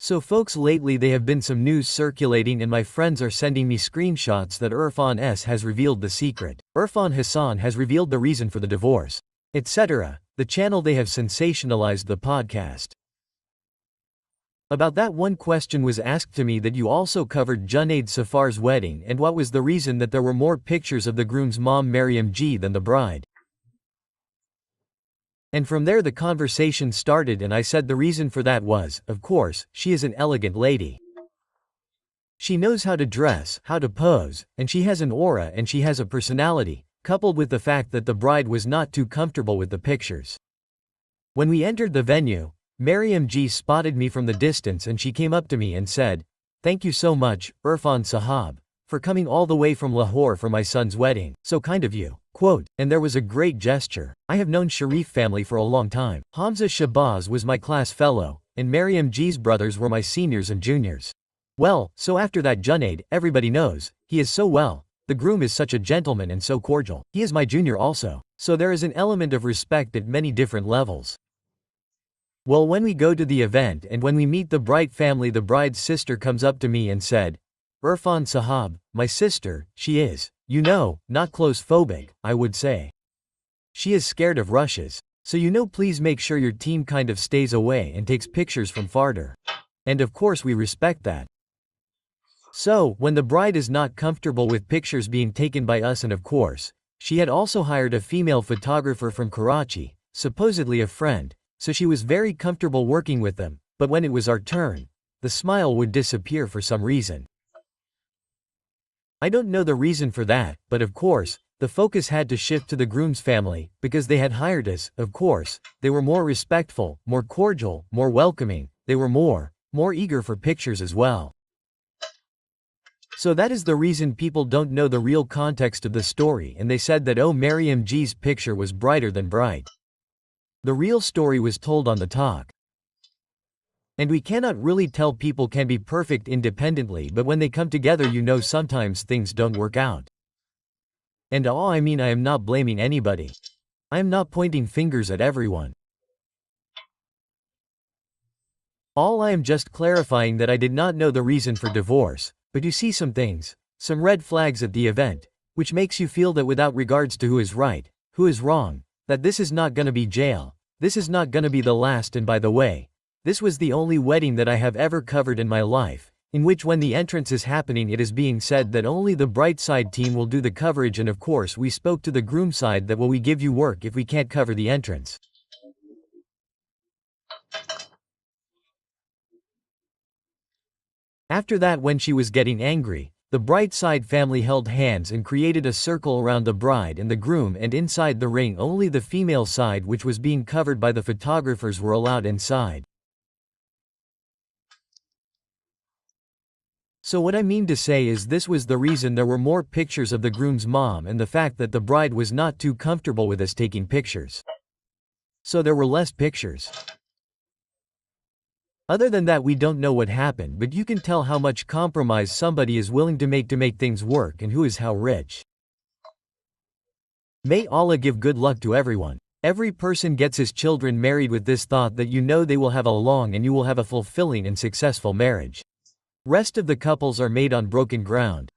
So folks, lately they have been some news circulating and my friends are sending me screenshots that Irfan S has revealed the secret. Irfan Hassan has revealed the reason for the divorce, etc. The channel, they have sensationalized the podcast. About that, one question was asked to me that you also covered Junaid Safar's wedding and what was the reason that there were more pictures of the groom's mom Maryam G than the bride. And from there the conversation started and I said the reason for that was, of course, she is an elegant lady. She knows how to dress, how to pose, and she has an aura and she has a personality, coupled with the fact that the bride was not too comfortable with the pictures. When we entered the venue, Maryam G spotted me from the distance and she came up to me and said, "Thank you so much, Irfan Sahab, for coming all the way from Lahore for my son's wedding. So kind of you." Quote, and there was a great gesture. I have known Sharif family for a long time. Hamza Shabazz was my class fellow, and Maryam G's brothers were my seniors and juniors. Well, so after that Junaid, everybody knows, he is so well. The groom is such a gentleman and so cordial. He is my junior also. So there is an element of respect at many different levels. Well, when we go to the event and when we meet the bride family, the bride's sister comes up to me and said, "Irfan Sahab, my sister, she is, you know, not close-phobic, I would say. She is scared of rushes. So you know, please make sure your team kind of stays away and takes pictures from farther." And of course we respect that. So, when the bride is not comfortable with pictures being taken by us, and of course, she had also hired a female photographer from Karachi, supposedly a friend, so she was very comfortable working with them, but when it was our turn, the smile would disappear for some reason. I don't know the reason for that, but of course, the focus had to shift to the groom's family, because they had hired us. Of course, they were more respectful, more cordial, more welcoming, they were more eager for pictures as well. So that is the reason people don't know the real context of the story, and they said that, oh, Maryam G's picture was brighter than bright. The real story was told on the talk. And we cannot really tell people can be perfect independently, but when they come together, you know, sometimes things don't work out. And I am not blaming anybody. I am not pointing fingers at everyone. I am just clarifying that I did not know the reason for divorce, but you see some things, some red flags at the event, which makes you feel that without regards to who is right, who is wrong, that this is not gonna be jail, this is not gonna be the last. And by the way, this was the only wedding that I have ever covered in my life, in which when the entrance is happening it is being said that only the bride side team will do the coverage, and of course we spoke to the groom side that, will we give you work if we can't cover the entrance. After that, when she was getting angry, the bride side family held hands and created a circle around the bride and the groom, and inside the ring only the female side, which was being covered by the photographers, were allowed inside. So what I mean to say is this was the reason there were more pictures of the groom's mom, and the fact that the bride was not too comfortable with us taking pictures. So there were less pictures. Other than that, we don't know what happened, but you can tell how much compromise somebody is willing to make things work, and who is how rich. May Allah give good luck to everyone. Every person gets his children married with this thought that you know they will have a long and you will have a fulfilling and successful marriage. Rest of the couples are made on broken ground.